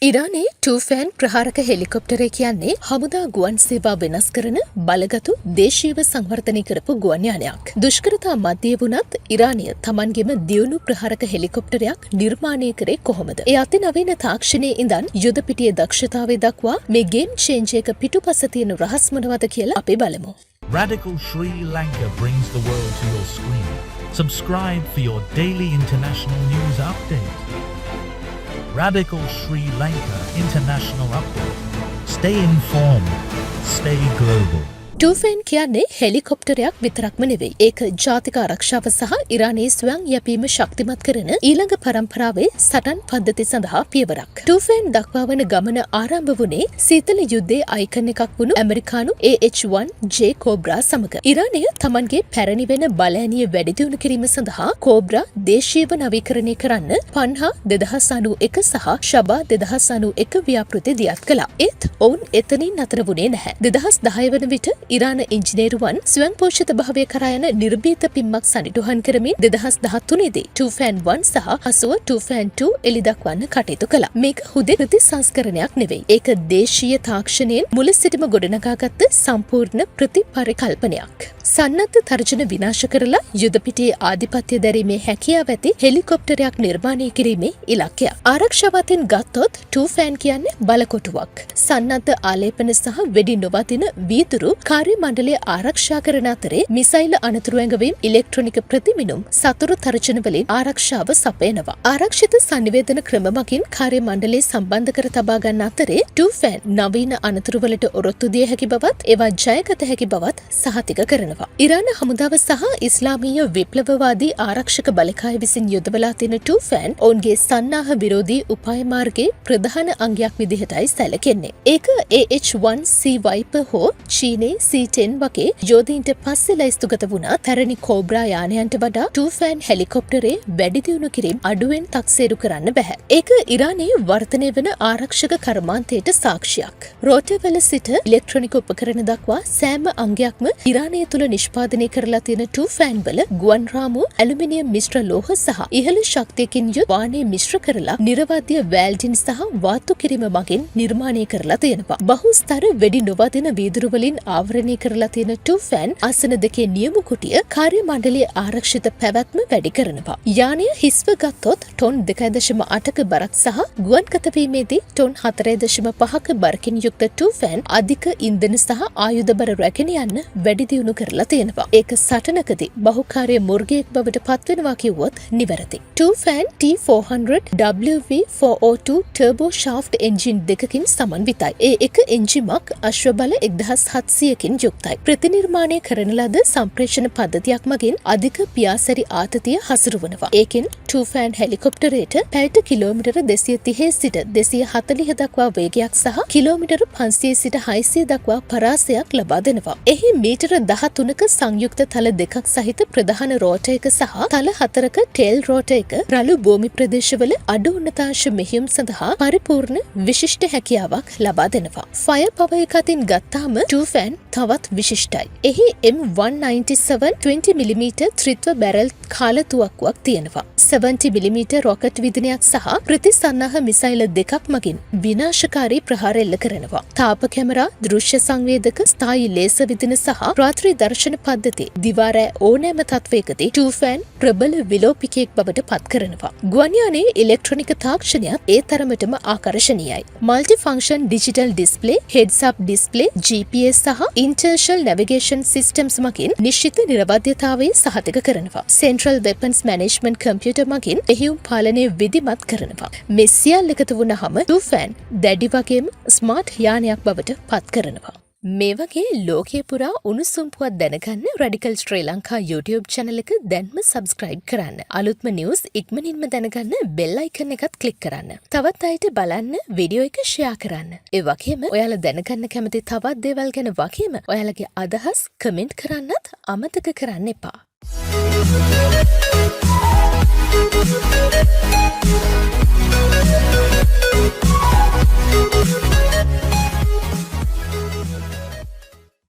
ඉරානයේ ටූෆෑන් ප්‍රහාරක හෙලිකොප්ටරය කියන්නේ හමුදා ගුවන් සේවා වෙනස් කරන බලගතු දේශීව සංවර්ධනය කරපු ගුවන් යානයක්. දුෂ්කරතා මධ්‍යය වුණත් ඉරානය තමන්ගේම දියුණු ප්‍රහාරක හෙලිකොප්ටරයක් නිර්මාණය කරේ කොහොමද? ඒ අතිනවීන තාක්ෂණයේ ඉඳන් යුද පිටියේ දක්ෂතාවය දක්වා මේ ගේම් චේන්ජර් එක පිටුපස තියෙන රහස් මොනවද කියලා අපි බලමු. Radical Sri Lanka brings the world to your screen. Subscribe for your daily international news update. Radical Sri Lanka International Update. Stay informed. Stay global. ටූෆෑන් කියන්නේ හෙලිකොප්ටරයක් විතරක්ම නෙවෙයි. ඒක ජාතික ආරක්ෂාව සහ ඉරානයේ ස්වයං යැපීම ශක්තිමත් කරන ඊළඟ පරම්පරාවේ සටන් පද්ධති සඳහා පියවරක්. ටූෆෑන් දක්වා වන ගමන ආරම්භ වුණේ සීතල යුද්ධයේ අයිකන් එකක් වුණු ඇමරිකානු AH-1J කෝබ්‍රා සමග. ඉරානය තමන්ගේ පැරණි වෙන බලෑනිය වැඩි දියුණු කිරීම සඳහා කෝබ්‍රා දේශීයව නවීකරණය කරන්න පන්හා 2091 සහ ෂබා 2091 ව්‍යාපෘති දියත් කළා. ඒත් ඔවුන් එතනින් නතර වුණේ නැහැ. 2010 වන විට ඉරාන ඉංජිනේරුවන් ස්වයං පෝෂිත භාවය කරා යන නිර්භීත පිම්මක් සනිටුහන් කරමින් 2013 දී ටූෆෑන් 1 සහ 80 ටූෆෑන් 2 එළි දක්වන්න කටයුතු කළා. මේක හුදේ ප්‍රතිසංස්කරණයක් නෙවෙයි. ඒක දේශීය තාක්ෂණයෙන් මුල සිටම ගොඩනගාගත්ත සම්පූර්ණ ප්‍රතිපරිකල්පනයක්. සන්නද්ධ තර්ජන විනාශ කරලා යුද පිටියේ ආධිපත්‍ය දැරීමේ හැකියාව ඇති හෙලිකොප්ටරයක් නිර්මාණය කිරීමේ ඉලක්කය. ආරක්ෂාවතින් ගත්තොත් ටූෆෑන් කියන්නේ බලකොටුවක්. සන්නද්ධ ආලේපන සහ වෙඩි නොවදින වීදුරු කාර්ය මණ්ඩලය ආරක්ෂා කරන අතරේ මිසයිල අනතුරු ඇඟවීම් ඉලෙක්ට්‍රොනික ප්‍රතිමිනුම් සතුරු තර්ජන වලින් ආරක්ෂාව සපයනවා. ආරක්ෂිත සංනිවේදන ක්‍රම මගින් කාර්ය මණ්ඩලය සම්බන්ධ කර තබා ගන්න අතරේ ටූෆෑන් නවීන අනතුරු වලට ඔරොත්තු දිය හැකි බවත් ඒවා ජයගත හැකි බවත් සහතික කරනවා. ඉරාන හමුදාව සහ ඉස්ලාමීය විප්ලවවාදී ආරක්ෂක බලකාය විසින් යොදවලා තියෙන ටූෆෑන් ඔවුන්ගේ සන්නාහ විරෝධී උපාය මාර්ගයේ ප්‍රධාන අංගයක් විදිහටයි සැලකෙන්නේ. ඒක AH-1C වයිපර් හෝ චීනයේ C-10 වගේ යෝධීන්ට පස්සේ ලැයිස්තුගත වුණා පැරණි කෝබ්‍රා යානයන්ට වඩා ටූෆෑන් හෙලිකොප්ටරේ වැඩි දියුණු කිරීම අඩුවෙන් තක්සේරු කරන්න බැහැ. ඒක ඉරානයේ වර්ධනය වන ආරක්ෂක කර්මාන්තයට සාක්ෂියක්. රෝටර්වල සිට ඉලෙක්ට්‍රොනික උපකරණ දක්වා සෑම අංගයක්ම ඉරානය තුළ නිෂ්පාදනය කරලා තියෙන ටූෆෑන් වල ගුවන් රාමුව ඇලුමිනියම් මිශ්‍ර ලෝහ සහ ඉහළ ශක්තියකින් යුත් වානේ මිශ්‍ර කරලා නිර්වාද්‍ය වැල්ඩින් සහ වාතු කිරීම මගින් නිර්මාණය කරලා තියෙනවා. බහුස්තර වෙඩි නොවදින වීදුරු වලින් ආවරණය කරලා තියෙන ටූෆෑන් ආසන දෙකේ නියම කුටිය කාර්ය මණ්ඩලයේ ආරක්ෂිත පැවැත්ම වැඩි කරනවා. යානය හිස්ව ගත්තොත් ටොන් 2.8ක බරක් සහ ගුවන්ගත වීමේදී ටොන් 4.5ක බරකින් යුක්ත ටූෆෑන් අධික ඉන්ධන සහ ආයුධ බර රැගෙන යන්න වැඩි දියුණු කරලා තියෙනවා. ඒක සටනකදී බහුකාර්ය මුර්ගයෙක් බවට පත්වෙනවා කිව්වොත් නිවැරදි. ටූෆෑන් T400WV402 ටර්බෝ ෂාෆ්ට් එන්ජින් දෙකකින් සමන්විතයි. ඒ එක එන්ජිමක් අශ්ව බල 1700කින් යුක්තයි. ප්‍රතිනිර්මාණය කරන ලද සම්ප්‍රේෂණ පද්ධතියක් මගින් අධික පියාසරි ආතතිය හසුරුවනවා. ඒකෙන් ටූෆෑන් හෙලිකොප්ටරයට පැයට කිලෝමීටර 230 සිට 240 දක්වා වේගයක් සහ කිලෝමීටර 500 සිට 600 දක්වා පරාසයක් ලබා දෙනවා. එහි මීටර 13ක සංයුක්ත තල දෙකක් සහිත ප්‍රධාන රෝටර් එක සහ තල 4ක ටේල් රෝටර් එක රළු භූමි ප්‍රදේශවල අඩු උන්නතාංශ මෙහෙයුම් සඳහා පරිපූර්ණ විශිෂ්ට හැකියාවක් ලබා දෙනවා. ෆයර් පවර් එක අතින් ගත්තාම ටූෆෑන් තවත් විශිෂ්ටයි. එහි M197 20mm ත්‍රිත්ව බැරල් කාලතුවක්කුවක් තියෙනවා. 70mm රොකට් විදිනයක් සහ ප්‍රතිසන්නාහ මිසයිල දෙකක් මගින් විනාශකාරී ප්‍රහාර එල්ල කරනවා. තාප කැමරා, දෘශ්‍ය සංවේදක, ස්ථායී ලේසර් විදින සහ රාත්‍රී දර්ශන පද්ධති දිවාරෑ ඕනෑම තත්වයකදී ටූෆෑන් ප්‍රබල විලෝපිකයෙක් බවට පත් කරනවා. ගුවන් යානයේ ඉලෙක්ට්‍රොනික තාක්ෂණයත් ඒ තරමටම ආකර්ශනීයයි. Multi function digital display, heads up display, GPS සහ ඉන්ටර්නල් නැවිගේෂන් සිස්ටම්ස් මගින් නිශ්චිත නිරවද්‍යතාවය සහතික කරනවා. සෙන්ට්‍රල් වෙපන්ස් මැනේජ්මන්ට් කම්පියුටර් මගින් එහියුම් පාලනය විධිමත් කරනවා. මේ සියල්ල එකතු වුණාම ටූෆෑන් දැඩි වගේම ස්මාර්ට් යානයක් බවට පත් කරනවා. මේ වගේ ලෝකයේ පුරා උණුසුම් පුවත් දැනගන්න රැඩිකල් ශ්‍රී ලංකා YouTube channel එක දැන්ම subscribe කරන්න. අලුත්ම news ඉක්මනින්ම දැනගන්න bell icon එකත් click කරන්න. තවත් අයට බලන්න වීඩියෝ එක share කරන්න. ඒ වගේම ඔයාලා දැනගන්න කැමති තවත් දේවල් ගැන වගේම ඔයාලගේ අදහස් comment කරන්නත් අමතක කරන්න එපා.